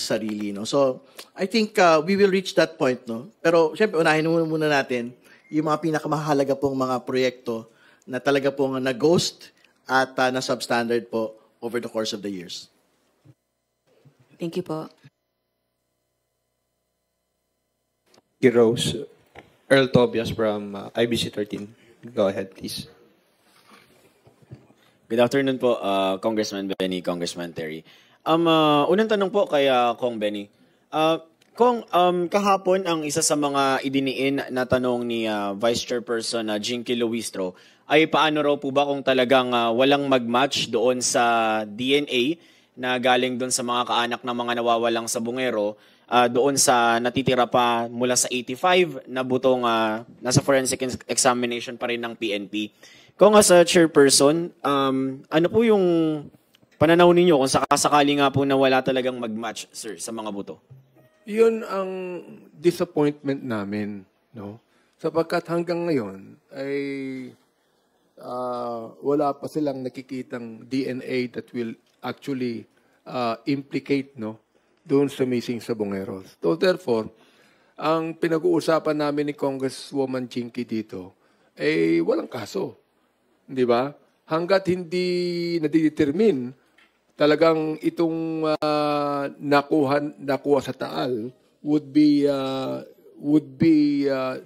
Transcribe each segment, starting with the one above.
sarili, no? So, I think we will reach that point, no? Pero, syempre, unahin muna natin yung mga pinakamahalaga pong mga proyekto na talaga pong na-ghost at na-substandard po over the course of the years. Thank you po. Rose, Earl Tobias from IBC 13. Go ahead, please. Good afternoon po, Congressman Benny, Congressman Terry. Unang tanong po kay Kong Benny. Kong, kahapon ang isa sa mga idiniin na tanong ni Vice Chairperson Jinky Luistro ay paano raw po ba kung talagang walang mag-match doon sa DNA na galing doon sa mga kaanak ng mga nawawalang sabungero, doon sa natitira pa mula sa 85 na butong nasa forensic examination pa rin ng PNP. Kung as a chairperson, ano po yung pananaw ninyo kung sakasakali nga po na wala talagang mag-match, sir, sa mga buto? Yun ang disappointment namin, no? Sapagkat hanggang ngayon ay wala pa silang nakikitang DNA that will actually implicate, no, doon sa missing sabongeros. So therefore, ang pinag-uusapan namin ni Congresswoman Jinky dito ay walang kaso. Di ba? Hanggat hindi nadidetermine talagang itong nakuha sa Taal would be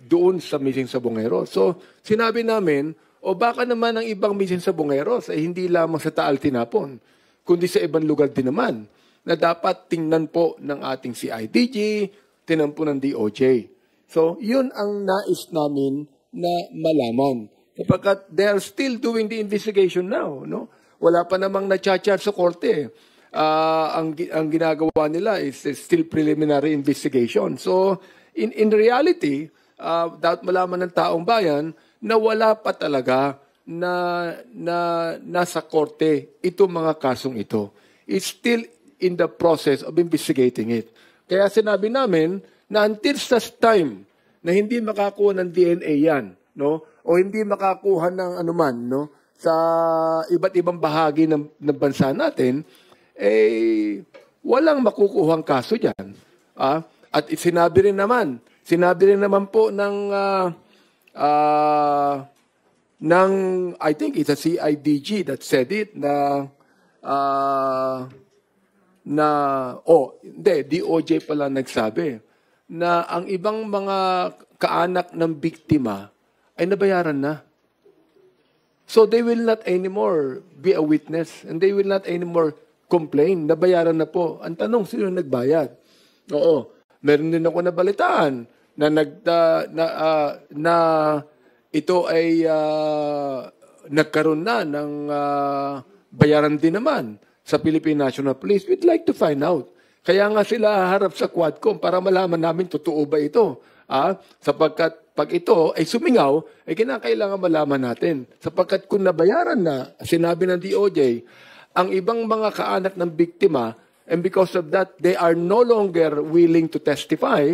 doon sa missing sabongeros. So sinabi namin, o baka naman ang ibang missing sabongeros ay hindi lamang sa Taal tinapon, kundi sa ibang lugar din naman na dapat tingnan po ng ating CIDG, tingnan po ng DOJ. So, yun ang nais namin na malaman. Kapagkat they are still doing the investigation now, no? Wala pa namang na-charge sa korte. Ang ginagawa nila is still preliminary investigation. So, in reality, dapat malaman ng taong bayan na wala pa talaga na nasa korte itong mga kasong ito. It's still in the process of investigating it. Kaya sinabi namin na until such time na hindi makakuha ng DNA yan, no? O hindi makakuha ng anuman, no, sa iba't ibang bahagi ng bansa natin, eh walang makukuhang kaso diyan. At sinabi rin naman po ng I think it's a CIDG that said it DOJ pala nagsabi na ang ibang mga kaanak ng biktima ay nabayaran na. So they will not anymore be a witness and they will not anymore complain. Nabayaran na po. Ang tanong, sino nagbayad? Oo. Meron din ako nabalitaan na ito ay nagkaroon na ng bayaran din naman sa Philippine National Police. We'd like to find out. Kaya nga sila harap sa Quadcom para malaman namin totoo ba ito. Sapagkat pag ito ay sumingaw, ay kinakailangan malaman natin. Sapagkat kung nabayaran na, sinabi ng DOJ, ang ibang mga kaanak ng biktima, and because of that, they are no longer willing to testify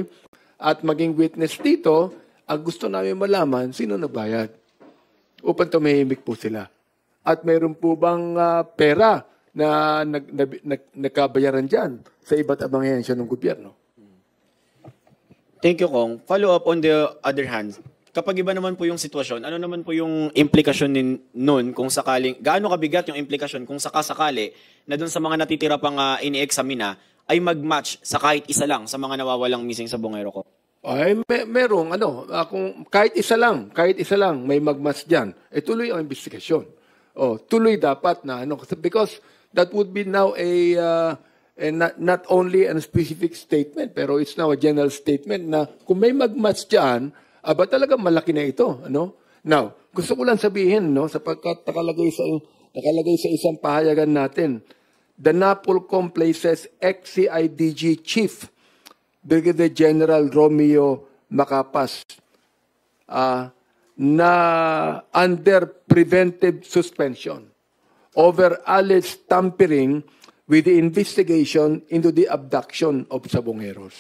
at maging witness dito, ang gusto namin malaman, sino nagbayad? Upang tumahimik po sila. At mayroon po bang pera na nagkabayaran dyan sa iba't ibang ahensya ng gobyerno? Thank you, Kong. Follow up on the other hand, kapag iba naman po yung sitwasyon, ano naman po yung implikasyon nun kung sakaling, gaano kabigat yung implikasyon kung sakasakali na dun sa mga natitira pang ini-examina ay mag-match sa kahit isa lang sa mga nawawalang missing sabongero ko? Ay, merong, kung kahit isa lang, may mag-match dyan, tuloy ang investigasyon. Tuloy dapat na, because that would be now not only a specific statement, pero it's now a general statement na kung may mag-match dyan, talagang malaki na ito. Now, gusto ko lang sabihin, sapagkat nakalagay sa isang pahayagan natin, the NAPOLCOM places ex-CIDG Chief Brigadier General Romeo Macapas na under preventive suspension over alleged tampering with the investigation into the abduction of sabongeros.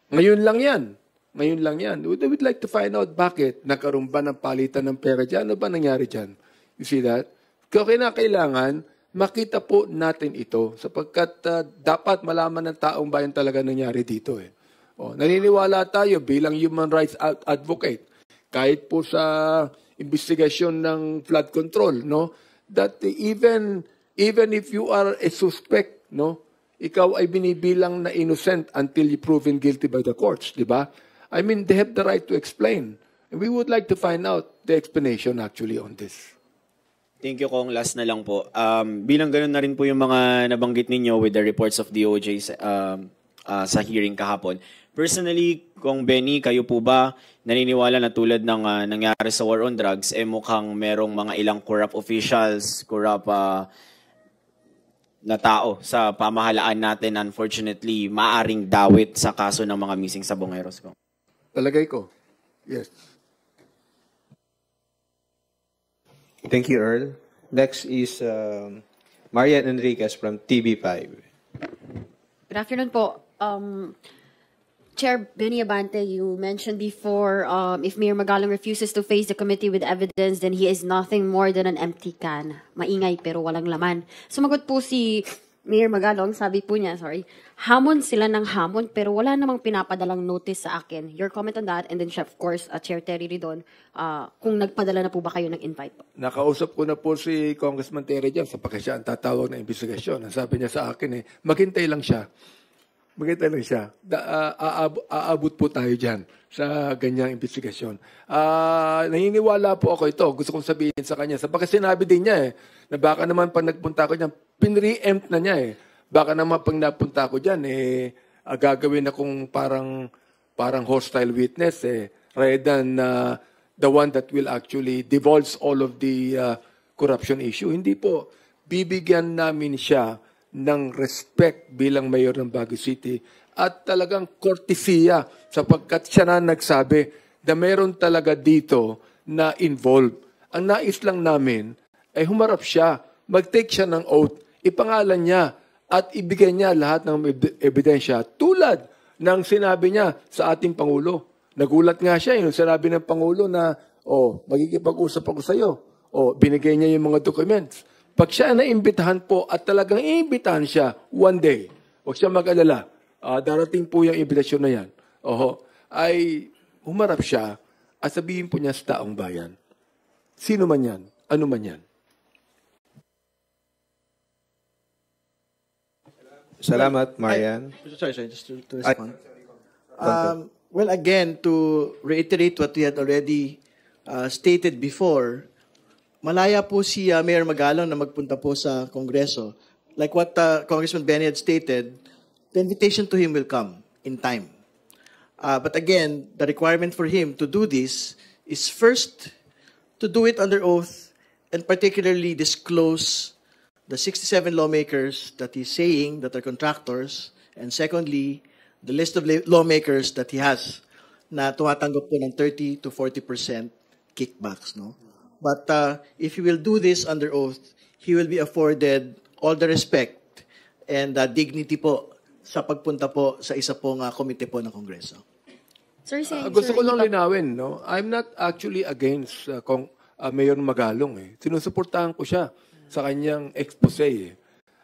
Ngayon lang yan. We would like to find out bakit nagkaroon ba ng palitan ng pera dyan. Ano ba nangyari dyan? You see that? Kaya kailangan makita po natin ito sapagkat dapat malaman ng taong bayan talaga nangyari dito. Naniniwala tayo bilang human rights advocate, kahit po sa investigasyon ng flood control, no, that even if you are a suspect, no, ikaw ay binibilang na innocent until you proven guilty by the courts, di ba? I mean, they have the right to explain. And we would like to find out the explanation actually on this. Thank you, Kong. Last na lang po. Bilang ganun na rin po yung mga nabanggit ninyo with the reports of DOJ sa hearing kahapon. Personally, Kong Benny, kayo po ba naniniwala na tulad ng nangyari sa war on drugs, mukhang merong mga ilang corrupt officials, corrupt na tao sa pamahalaan natin, unfortunately, maaring dawit sa kaso ng mga missing sa Bongeros, Kong? Talagay ko. Yes. Thank you, Earl. Next is Marian Enriquez from TV5. Good afternoon po. Chair Benny Abante, you mentioned before if Mayor Magalong refuses to face the committee with evidence, then he is nothing more than an empty can. Maingay pero walang laman. Sumagot po si Mayor Magalong, sabi po niya, hamon sila ng hamon pero wala namang pinapadalang notice sa akin. Your comment on that, and then of course, Chair Terry Ridon, kung nagpadala na po ba kayo ng invite po? Nakausap ko na po si Congressman Terry dyan sapagkat siya ang tatawag na investigasyon. Ang sabi niya sa akin maghintay lang siya. Maghintay lang siya. Aabot po tayo dyan sa ganyang investigasyon. Naniniwala po ako ito. Gusto kong sabihin sa kanya. Sapagkat sinabi din niya na baka naman pag nagpunta ko dyan, pinre-empt na niya Baka naman pag napunta ko dyan, gagawin akong parang hostile witness rather than the one that will actually divulge all of the corruption issue. Hindi po. Bibigyan namin siya ng respect bilang mayor ng Baguio City at talagang kortesiya sapagkat siya na nagsabi na meron talaga dito na involved. Ang nais lang namin ay humarap siya, mag-take siya ng oath, ipangalan niya at ibigay niya lahat ng ebidensya tulad ng sinabi niya sa ating Pangulo. Nagulat nga siya yung sinabi ng Pangulo na, magkikipag-usap ako sa iyo. Binigay niya yung mga documents. Pag siya naimbitahan po at talagang iimbitahan siya one day, huwag siya mag-alala, darating po yung invitasyon na yan, ay humarap siya at sabihin po niya sa taong bayan, sino man yan, ano man yan. Salamat, Marian. Sorry, just to respond. Well, again, to reiterate what we had already stated before, malaya po si Mayor Magalong na magpunta po sa Kongreso. Like what Congressman Benny had stated, the invitation to him will come in time. But again, the requirement for him to do this is first to do it under oath and particularly disclose the 67 lawmakers that he's saying that are contractors, and secondly, the list of lawmakers that he has na tumatanggap po ng 30 to 40% kickbacks, no? But if he will do this under oath, he will be afforded all the respect and dignity po sa pagpunta po sa isa pong komite po ng Kongreso. Sir, gusto ko lang linawin, no? I'm not actually against Mayor Magalong. Sinusuportahan ko siya sa kanyang expose.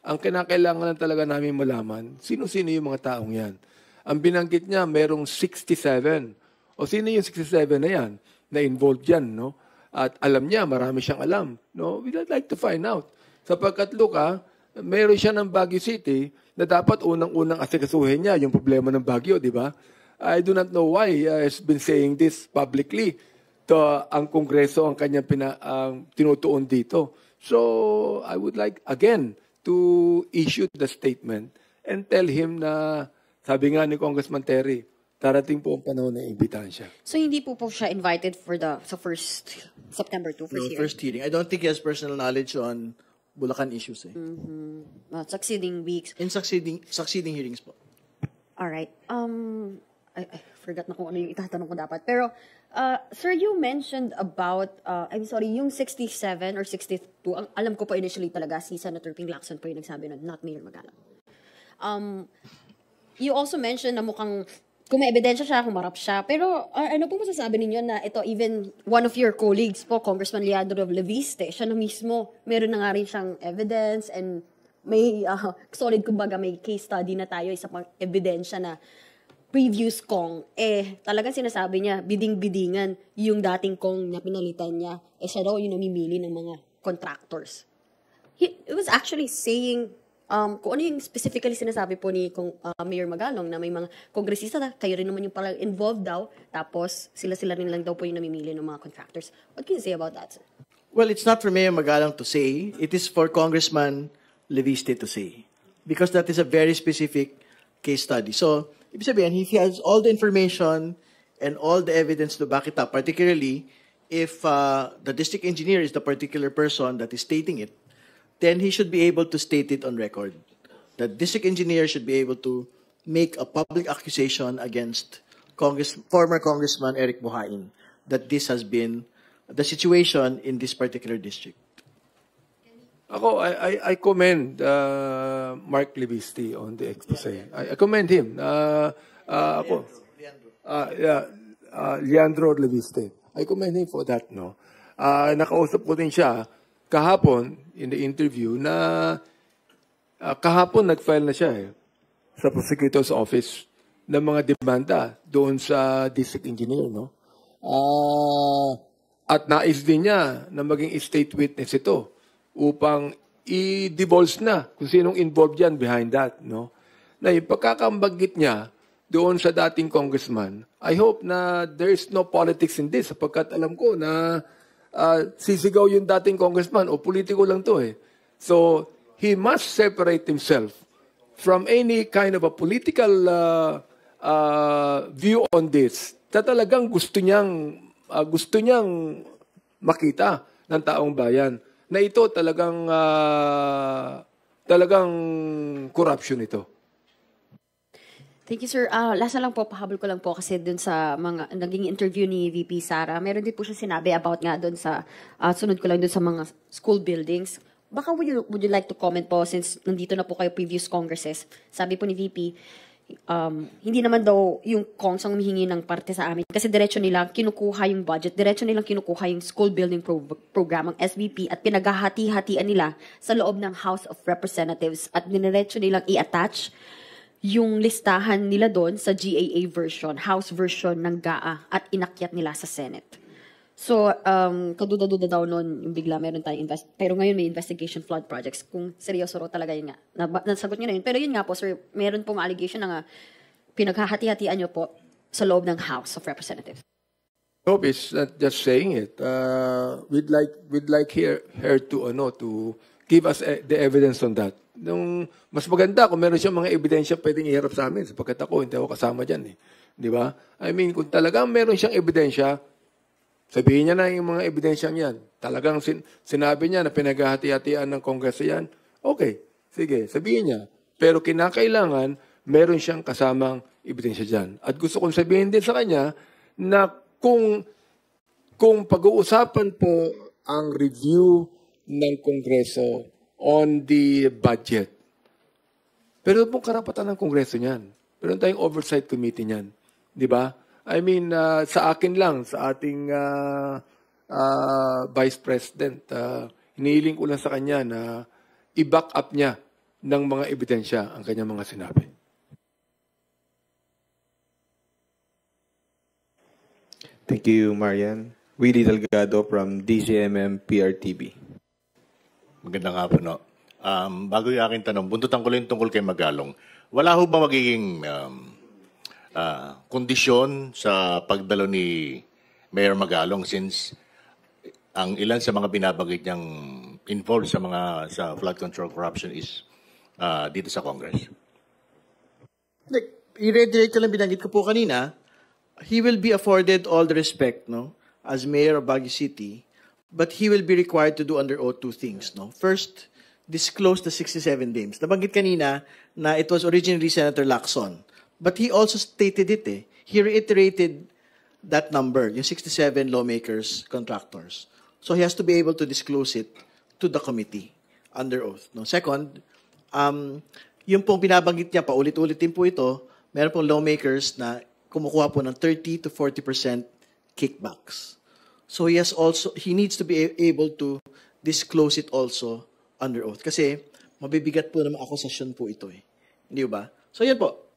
Ang kinakailangan lang talaga namin malaman, sino-sino yung mga taong yan. Ang binanggit niya, merong 67. O sino yung 67 na yan na involved yan, no? At alam niya, marami siyang alam. No? We'd like to find out. Sapagkat Luka, meron siya ng Baguio City na dapat unang-unang asikasuhin niya yung problema ng Baguio, di ba? I do not know why he has been saying this publicly to ang Kongreso ang kanyang tinutuon dito. So, I would like, again, to issue the statement and tell him na, sabi nga ni Congressman Terry, darating po ang panahon na imbitahan siya. So, hindi po siya invited for the first September 2, first hearing? First hearing. I don't think he has personal knowledge on Bulacan issues. Succeeding weeks. In succeeding hearings po. Alright. I forgot na kung ano yung itatanong ko dapat. Pero, sir, you mentioned about, yung 67 or 62. Alam ko pa initially talaga, si Senator Ping Lacson po yung nagsabi nun, not Mayor Magalong. You also mentioned na mukhang kung may ebidensya siya, humarap siya. Pero ano po masasabi ninyo na ito, even one of your colleagues po, Congressman Leandro Leviste, siya na mismo, meron na nga rin siyang evidence and may solid, kumbaga, may case study na tayo, isa pang ebidensya na previous Kong, talagang sinasabi niya, biding-bidingan yung dating Kong na pinalitan niya, siya daw yung namimili ng mga contractors. It was actually saying, kung ano yung specifically sinasabi po ni Mayor Magalong na may mga kongresista na kayo rin naman yung parang involved daw, tapos sila-sila rin lang daw po yung namimili ng mga contractors. What can you say about that, sir? Well, it's not for Mayor Magalong to say. It is for Congressman Leviste to say. Because that is a very specific case study. So, ibig sabihin, he has all the information and all the evidence to back it up, particularly if the district engineer is the particular person that is stating it, then he should be able to state it on record. The district engineer should be able to make a public accusation against former Congressman Eric Buhain that this has been the situation in this particular district. Ako, I commend Mark Leviste on the expose. I commend him. Leandro Leviste. I commend him for that, no? Nakausap ko din siya kahapon in the interview na kahapon nag-file na siya sa prosecutor's office ng mga demanda doon sa district engineer, no? At nais din niya na maging state witness ito upang i-divulge na kung sinong involved yan behind that, no? Na yung pagkakambanggit niya doon sa dating congressman, I hope na there is no politics in this sapagkat alam ko na sisigaw yung dating congressman o politiko lang to So, he must separate himself from any kind of a political view on this. Talagang gusto niyang makita ng taong bayan na ito talagang corruption ito. Thank you, sir. Last na lang po, pahabol ko lang po kasi dun sa mga naging interview ni VP Sara, meron din po siya sinabi about nga dun sa, sunod ko lang dun sa mga school buildings. Baka would you like to comment po since nandito na po kayo previous congresses? Sabi po ni VP, hindi naman daw yung Kongs ang humihingi ng parte sa amin kasi diretso nilang kinukuha yung budget, diretso nilang kinukuha yung school building program, ang SBP, at pinaghahati-hatian nila sa loob ng House of Representatives at diretso nilang i-attach yung listahan nila doon sa GAA version, House version ng GAA, at inakyat nila sa Senate. So, kaduda-duda daw noon yung bigla meron tayong pero ngayon may investigation flood projects. Kung seryoso ro talaga yun nga. Nasagot nyo na yun. Pero yun nga po, sir, meron pong allegation na nga pinaghahati-hatian nyo po sa loob ng House of Representatives. I hope it's not just saying it. We'd like her to give us the evidence on that. Nung mas maganda kung meron siyang mga ebidensya pwedeng iharap sa amin sapagkat ako hindi ako kasama diyan Di ba? I mean, kung talagang meron siyang ebidensya, sabihin niya na yung mga ebidensyang yan. Talagang sinabi niya na pinaghahati-hatian ng Kongreso yan. Okay, sige, sabihin niya. Pero kinakailangan meron siyang kasamang ebidensya dyan. At gusto kong sabihin din sa kanya na kung pag-uusapan po ang review ng Kongreso on the budget. Pero pong karapatan ng Kongreso niyan. Pero tayong oversight committee niyan. Di ba? I mean, sa akin lang, sa ating Vice President, hinihiling ko lang sa kanya na i-back up niya ng mga ebidensya ang kanyang mga sinabi. Thank you, Marian. Willie Delgado from DCMM PRTV. Magandang hapon, no? Bago yung aking tanong, buntutan ko lang tungkol kay Magalong. Wala ho ba magiging kondisyon sa pagdalo ni Mayor Magalong since ang ilan sa mga binabanggit niyang involved sa flood control corruption is dito sa Congress? I-reiterate ko lang binanggit ko po kanina, he will be afforded all the respect, no, as Mayor of Baguio City. But he will be required to do under oath two things. No? First, disclose the 67 names. Nabanggit kanina na it was originally Senator Lacson. But he also stated it. He reiterated that number, yung 67 lawmakers, contractors. So he has to be able to disclose it to the committee under oath. No? Second, yung pong binabanggit niya, paulit-ulit din po ito, meron pong lawmakers na kumukuha po ng 30 to 40% kickbacks. So he needs to be able to disclose it also under oath. Kasi mabibigat po naman akusasyon po ito eh. Hindi ba? So yan po.